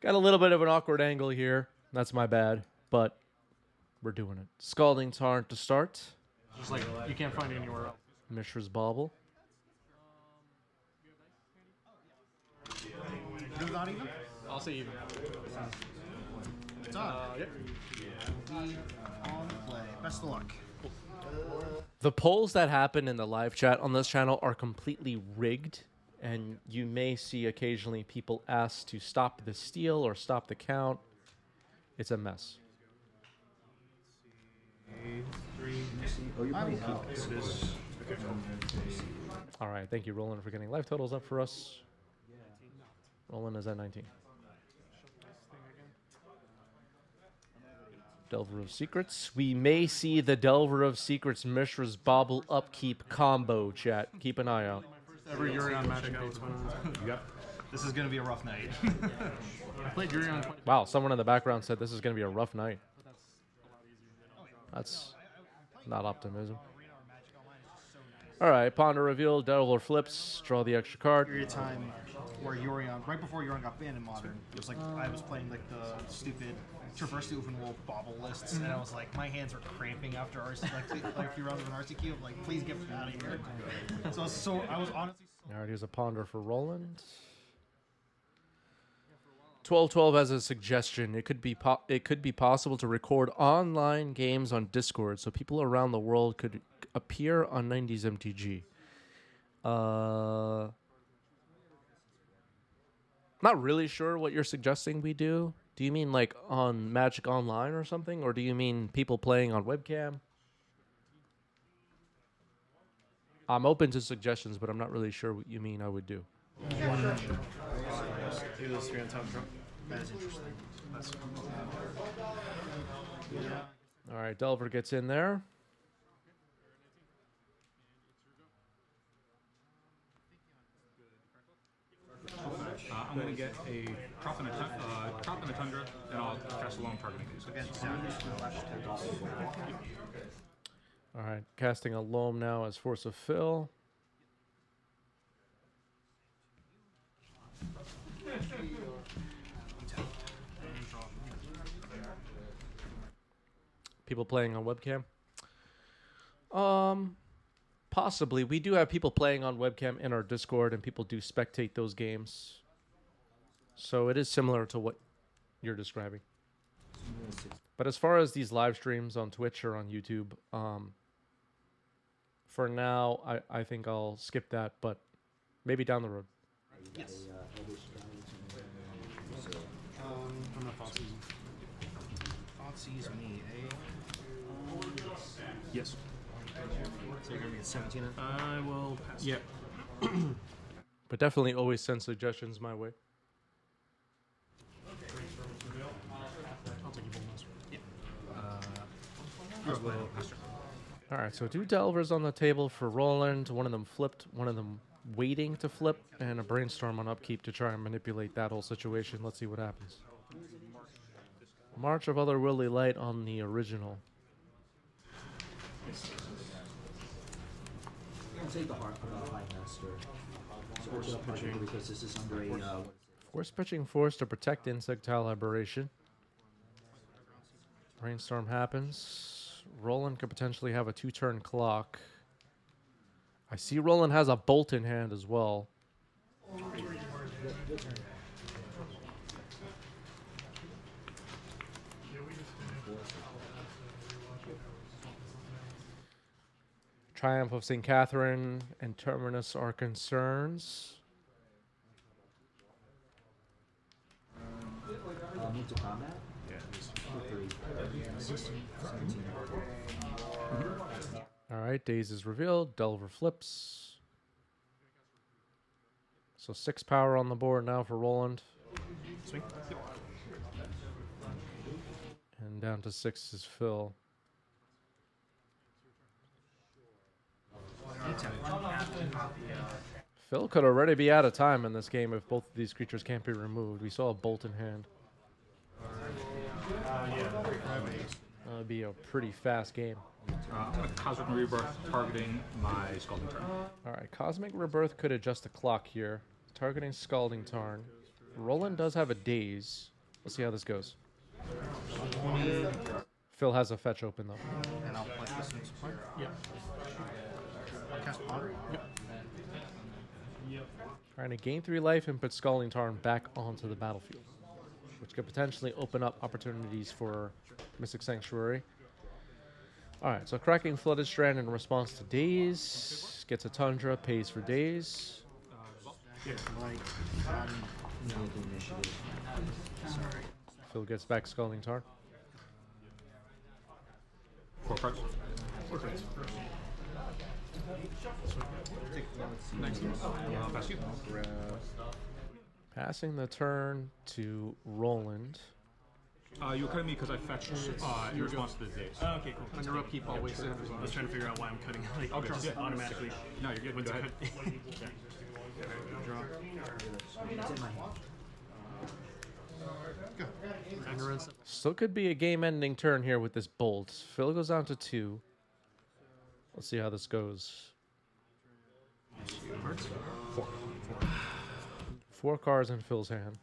Got a little bit of an awkward angle here. That's my bad, but we're doing it. Scalding Tarn to start. Just like you can't find it anywhere else. Mishra's Bauble. Not even? I'll say even. It's on. Yep. On play. Best of luck. The polls that happen in the live chat on this channel are completely rigged, and you may see occasionally people ask to stop the steal or stop the count. It's a mess. All right, thank you, Roland, for getting live totals up for us. Roland is at 19. Delver of Secrets. We may see the Delver of Secrets Mishra's Bauble upkeep combo, chat. Keep an eye out. Ever Yuri on Magic Gates. Yep. This is going to be a rough night. I played Yuri on 20. Wow, someone in the background said this is going to be a rough night. That's not optimism. All right, Ponder reveal, Delver flips, draw the extra card. Period of time where Yorion, right before Yorion got banned in Modern, it was like I was playing like the stupid Traverse the Open World bobble lists, and I was like, my hands were cramping after RC, like a few rounds of an RCQ. I'm like, please get me out of here. So I was honestly. All right, here's a Ponder for Roland. 1212 has a suggestion. It could be possible to record online games on Discord, so people around the world could appear on 90s MTG. Not really sure what you're suggesting we do. Do you mean like on Magic Online or something, or do you mean people playing on webcam? I'm open to suggestions, but I'm not really sure what you mean I would do. That is interesting. All right, Delver gets in there. I'm going to get a Trop and a Tundra, and I'll cast a Loam targeting these. All right, casting a Loam now as Force of Fill. People playing on webcam? Possibly. We do have people playing on webcam in our Discord, and people do spectate those games. So it is similar to what you're describing. But as far as these live streams on Twitch or on YouTube, for now, I think I'll skip that, but maybe down the road. Yes. I'm not Foxy. Foxy's me, eh? Yes. So you're going to be at 17? I will pass. Yep. But definitely always send suggestions my way. I'll take you both. Yep. All right, so two Delvers on the table for Roland. One of them flipped, one of them waiting to flip, and a Brainstorm on upkeep to try and manipulate that whole situation. Let's see what happens. March of Otherworldly Light on the original. I'll take the heart of the High Master. Force pitching because this is under a Force pitching force to protect Insectile Aberration. Brainstorm happens. Roland could potentially have a 2-turn clock. I see Roland has a Bolt in hand as well. Triumph of St. Catherine and Terminus are concerns. move to combat. All right, Daze is revealed. Delver flips. So 6 power on the board now for Roland. Swing. And down to 6 is Phil. Phil could already be out of time in this game if both of these creatures can't be removed. We saw a Bolt in hand. That would be a pretty fast game. Cosmic Rebirth targeting my Scalding Tarn. All right, Cosmic Rebirth could adjust the clock here. Targeting Scalding Tarn. Roland does have a daze. Let's see how this goes. Phil has a fetch open though. And I'll play this into play. Yep. Cast Ponder. Yep. Trying to gain 3 life and put Scalding Tarn back onto the battlefield, which could potentially open up opportunities for Mystic Sanctuary. Alright, so cracking Flooded Strand in response to Daze. Gets a Tundra, pays for Daze. Like, Need the initiative. sorry. Phil gets back Scalding Tarn. 4 cards. Next. Pass you. Passing the turn to Roland. You cut me because I fetched in response to the days. Okay, cool. On your upkeep, I'll waste it. I was trying to figure out why I'm cutting. Like, Okay, just yeah. automatically. No, you're good. Once Go I ahead. cut- Draw. It's in my hand. Ignorance. Still could be a game-ending turn here with this bolt. Phil goes down to 2. Let's see how this goes. 4 cards in Phil's hand.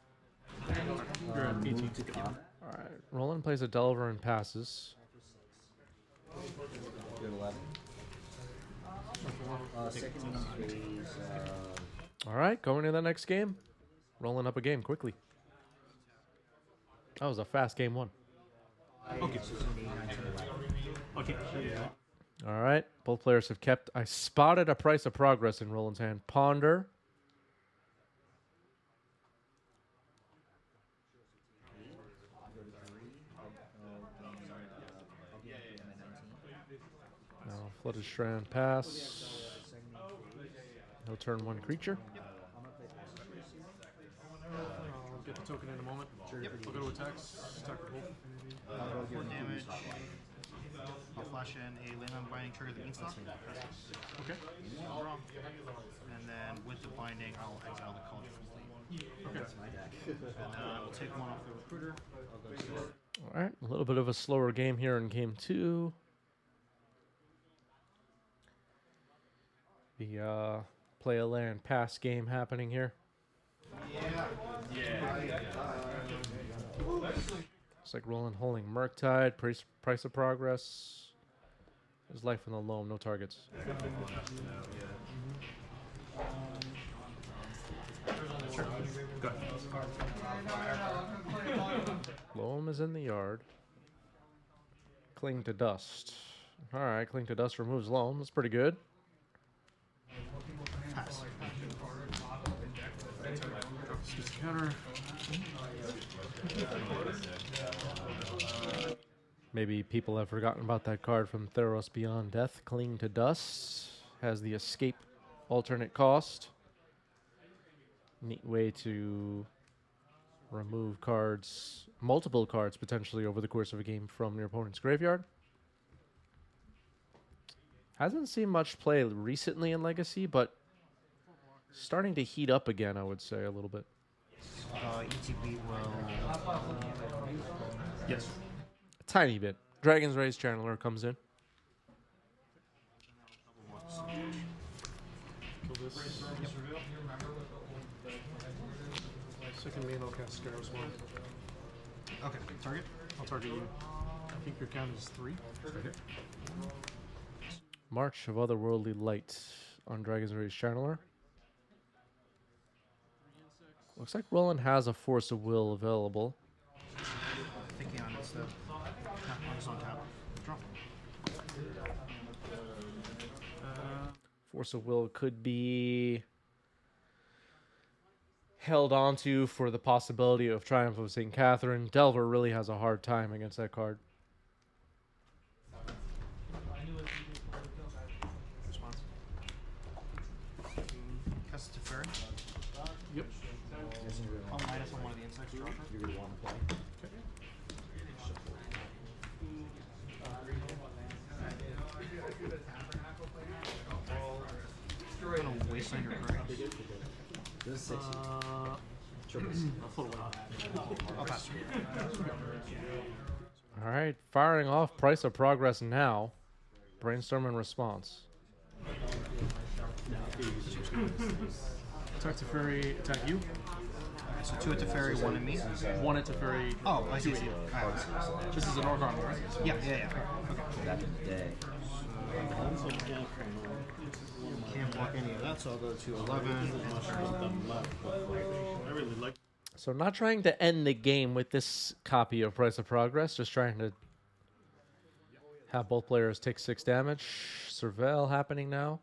You're at 18. Move to top. Alright, Roland plays a Delver and passes. You're at 11. Second phase. Alright, going to the next game. Rolling up a game quickly. That was a fast game 1. Okay. 16, 8, 9, 10, 11. Okay. Yeah. Alright, both players have kept. I spotted a Price of Progress in Roland's hand. Ponder. Now, Flooded Strand pass. He'll turn 1 creature. I'll get the token in a moment. I'll go to attacks. Attack with both. 4 damage. I'll flash in a Leyland Binding, trigger the Beanstalk. Okay. Draw. And then with the binding, I'll exile the color from Fleet. Okay. And then I will take 1 off the recruiter. Alright, a little bit of a slower game here in game 2. The play a land pass game happening here. Looks like Roland holding Murktide, price of Progress. There's life in the loam, no targets. Go ahead. Loam is in the yard. Cling to Dust. Alright, Cling to Dust removes Loam. That's pretty good. Pass. Excuse the counter. Maybe people have forgotten about that card from Theros Beyond Death. Cling to Dust has the escape alternate cost. Neat way to remove cards, multiple cards potentially over the course of a game from your opponent's graveyard. Hasn't seen much play recently in Legacy, but starting to heat up again, I would say, a little bit. ETB will. Yes. A tiny bit. Dragon's Rage Channeler comes in. Kill this. Second main, I'll cast Scarab's One. Okay, target. I'll target you. I think your count is 3. March of Otherworldly Light on Dragon's Rage Channeler. Looks like Roland has a Force of Will available. Thinking on it instead. Just on tap. Draw. Force of Will could be held onto for the possibility of Triumph of St. Catherine. Delver really has a hard time against that card. Response. Cast it to Fairy. Yep. I'll minus on one of the insects. Draw. You're going to want to play. I'm gonna wasteland your card. This is 60. Triples. I'll float away. I'll pass. All right, firing off Price of Progress now. Brainstorm and response. Attack to Fairy. Attack you. So 2 at Teferi, 1 in me. 1 at Teferi. Oh, I see. 2 at you. Alright. This is an Orc army, right? Yeah. Okay. Back in the day. Can't block any of that, so I'll go to 11. I really like. So not trying to end the game with this copy of Price of Progress, just trying to have both players take 6 damage. Surveil happening now.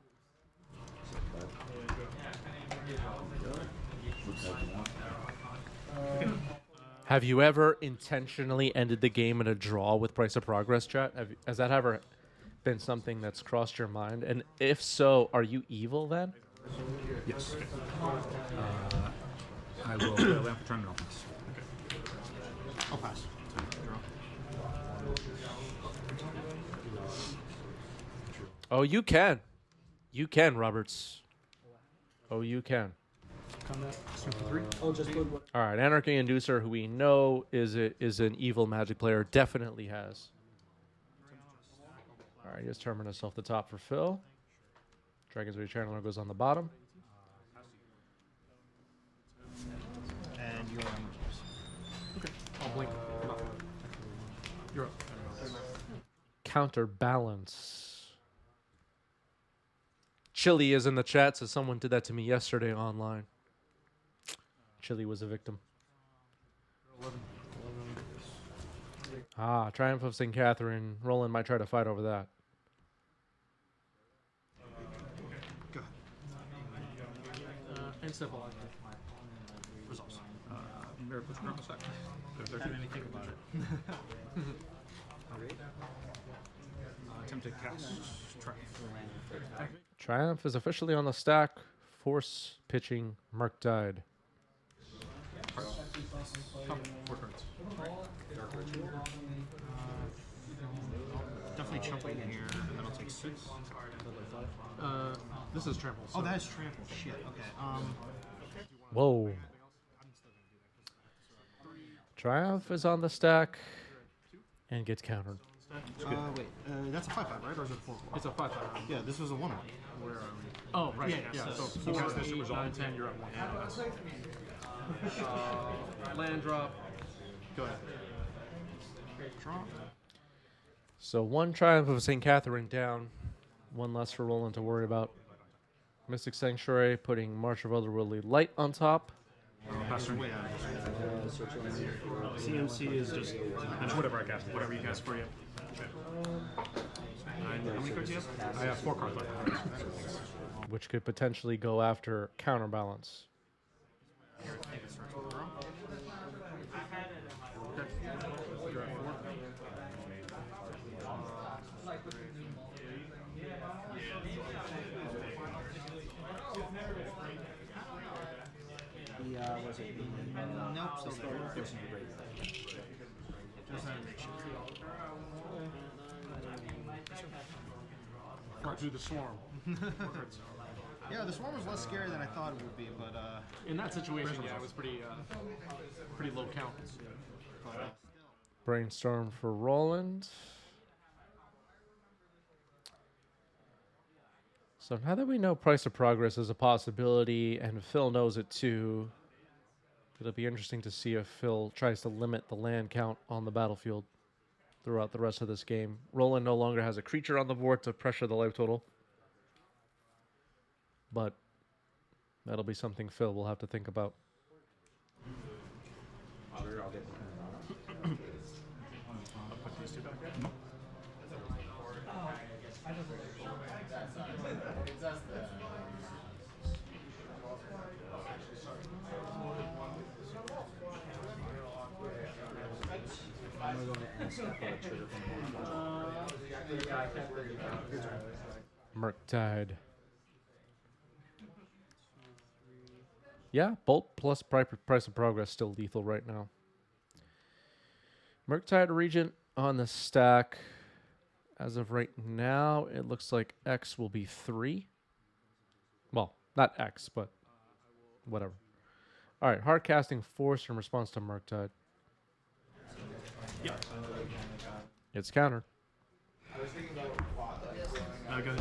Have you ever intentionally ended the game in a draw with Price of Progress, chat? Has that ever been something that's crossed your mind? And if so, are you evil then? Yes. I will land for tournament offense. I'll pass. Oh, you can. You can, Roberts. Oh, you can. Oh, just put what? All right, Anarchy Inducer, who we know is an evil Magic player, definitely has. All right, he has Terminus off the top for Phil. Dragon's Rage Channeler goes on the bottom. And you're on Okay. I'll blink. You're up. Counterbalance. Chili is in the chat, so someone did that to me yesterday online. Chili was a victim. 11. Ah, Triumph of St. Catherine. Roland might try to fight over that. Go ahead. And simple. Results. Mary, put your grandma sack. I didn't even think about it. Attempt to cast Triumph. Triumph is officially on the stack. Force pitching Murktide. Come. 4 cards. Definitely chumping in here. That'll take 6. This is trample. Oh, that is trample. Shit. Okay. Whoa. Triumph is on the stack and gets countered. Wait. That's a 5/5, right? Or is it a 4/4? It's a 5/5. Yeah, this was a 1. Where are we? Oh, right. Yeah, Yeah. so So 4, 8, 9, 10. You're at 1. Land drop. Go ahead. Draw. So 1 Triumph of St. Catherine down. 1 less for Roland to worry about. Mystic Sanctuary putting March of Otherworldly Light on top. Pass turn. CMC is just Whatever I cast. whatever you guys for you. How many cards do you have? I have 4 cards left. Which could potentially go after counterbalance. You're at 4. Was it? Nope, still there. Person to break that. Just animation. Right through the swarm. Yeah, the swarm was less scary than I thought it would be, but In that situation, yeah, it was pretty low count. Brainstorm for Roland. So now that we know Price of Progress is a possibility, and Phil knows it too, it'll be interesting to see if Phil tries to limit the land count on the battlefield throughout the rest of this game. Roland no longer has a creature on the board to pressure the life total, but that'll be something Phil will have to think about. I'm going to ask that for a trigger from Murktide. Yeah, Bolt plus Price of Progress still lethal right now. Murktide Regent on the stack. As of right now, it looks like X will be 3. Well, not X, but whatever. All right, hard casting Force in response to Murktide. Yeah. It's countered. Go ahead.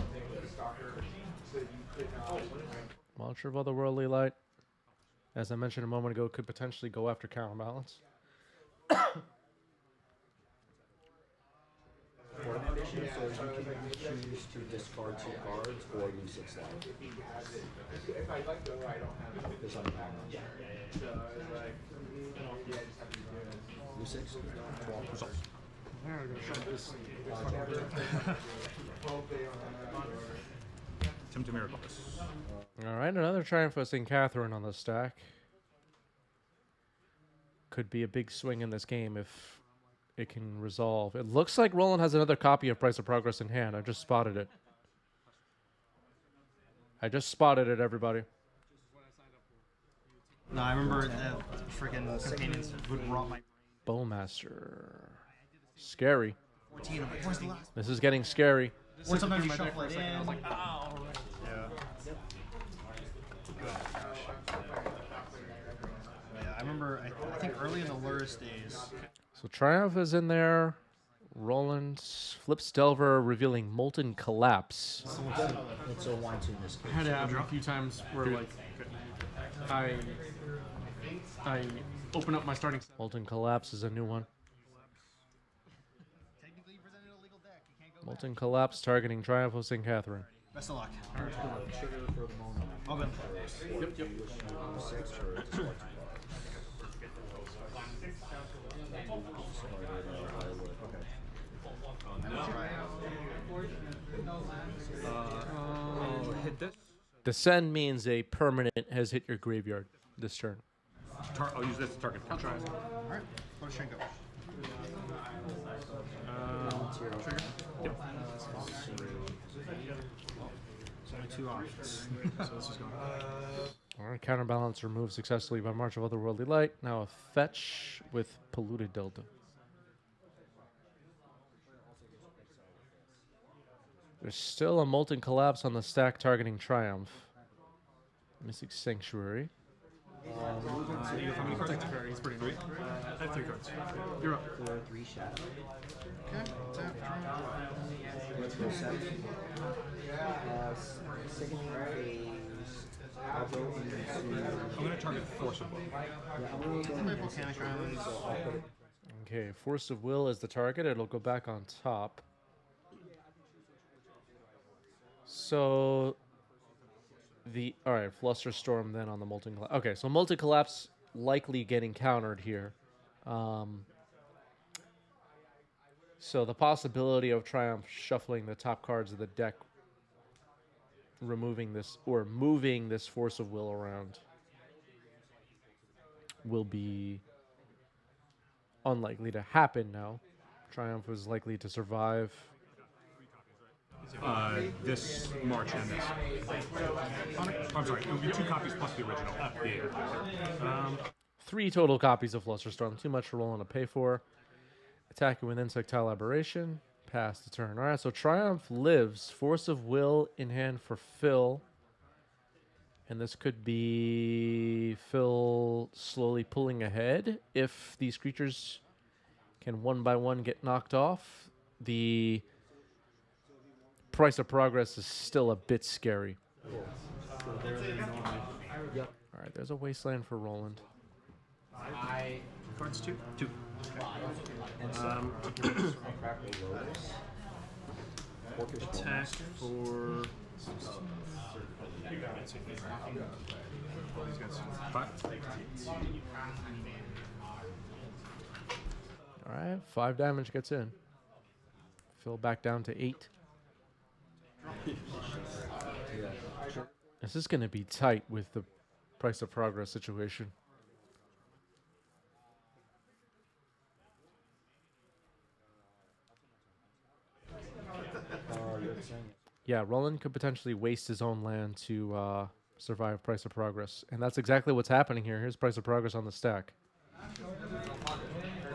Launcher of Otherworldly Light. as I mentioned a moment ago, could potentially go after counterbalance. For efficient, so you can choose to discard 2 cards or use 6 life. It's on the panel. Use 6? 12 Results. Yeah, I'm gonna shut this. Tim to Miracles. All right, another Triumph of St. Catherine on the stack. Could be a big swing in this game if it can resolve. It looks like Roland has another copy of Price of Progress in hand. I just spotted it. I just spotted it, everybody. No, I remember the freaking companions would rot my Bowmaster. Scary. 14. I'm like, where's the last? This is getting scary. Or sometimes you my deck shuffle for a it second. I was in. like, oh, right. Yeah, I remember, I think early in the Luris days, So Triumph is in there. Roland flips Delver, revealing Molten Collapse. It's a 1-2 in this I case. had it happen a few times where like I open up my starting set. Molten Collapse is a new one. technically you presented a legal deck. You can't go Molten Collapse targeting Triumph of St. Catherine. back. Best of luck. Trigger for the moment. I'll go. Yep. You wish to use 6 or discard 2 Hit this. Descend means a permanent has hit your graveyard this turn. I'll use this to target. I'll try it. Alright, go to Shenko. Trigger. Yep. There's only 2 options. So this is going. All right, counterbalance removed successfully by March of Otherworldly Light. Now a fetch with Polluted Delta. There's still a Molten Collapse on the stack targeting Triumph. Mystic Sanctuary. How many cards? He's pretty nice. I have 3 cards. You're up. 4, 3 shadow. Okay, tap, draw. Let's go 7. Second phase. I'll go into. I'm going to target Force of Will. Yeah, I'm going to go into Volcanic Islands. so I'll put it. Okay, Force of Will is the target. It'll go back on top. So all right, Flusterstorm then on the Molten Collapse. Okay, so Molten Collapse likely getting countered here. So the possibility of Triumph shuffling the top cards of the deck, removing this or moving this Force of Will around will be unlikely to happen now. Triumph is likely to survive. This March and this. I'm sorry, it would be 2 copies plus the original. Yeah. 3 total copies of Flusterstorm. Too much for Roland to pay for. Attacking with Insectile Aberration. Pass the turn. All right, so Triumph lives. Force of Will in hand for Phil. And this could be Phil slowly pulling ahead. If these creatures can one by one get knocked off, the Price of Progress is still a bit scary. Yep. All right, there's a Wasteland for Roland. Cards 2. 2. Attack for. 5. All right, 5 damage gets in. Phil back down to 8. This is going to be tight with the Price of Progress situation. Yeah, Roland could potentially waste his own land to survive Price of Progress. And that's exactly what's happening here. Here's Price of Progress on the stack.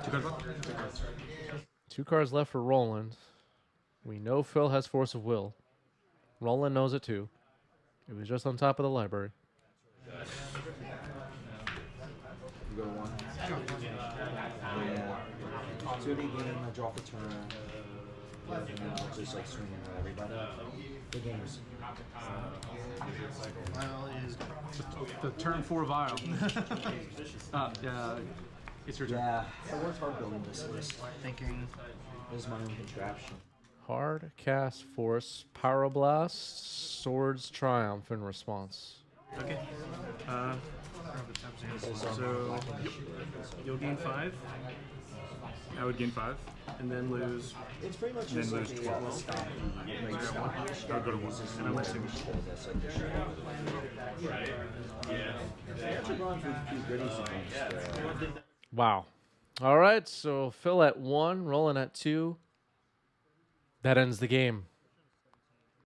2 cards left. 2 cards left for Roland. We know Phil has Force of Will. Roland knows it too. It was just on top of the library. You go to 1. 2D game, I draw for turn. and I'll just like swing at everybody. The game's Vial is The turn 4 vial. Yeah, it's your turn. yeah. I worked hard building this list. thinking. This is my own contraption. Hard cast force, Pyroblast, Swords Triumph in response. Okay. This is So you'll gain 5, I would gain 5. and then lose. it's pretty much Then just like lose a 12. stop. Like stop. I would go to 1. And I'm missing. That's like the show. I actually gone for a few goodies against. Wow. All right, so Phil at 1, rolling at 2. That ends the game.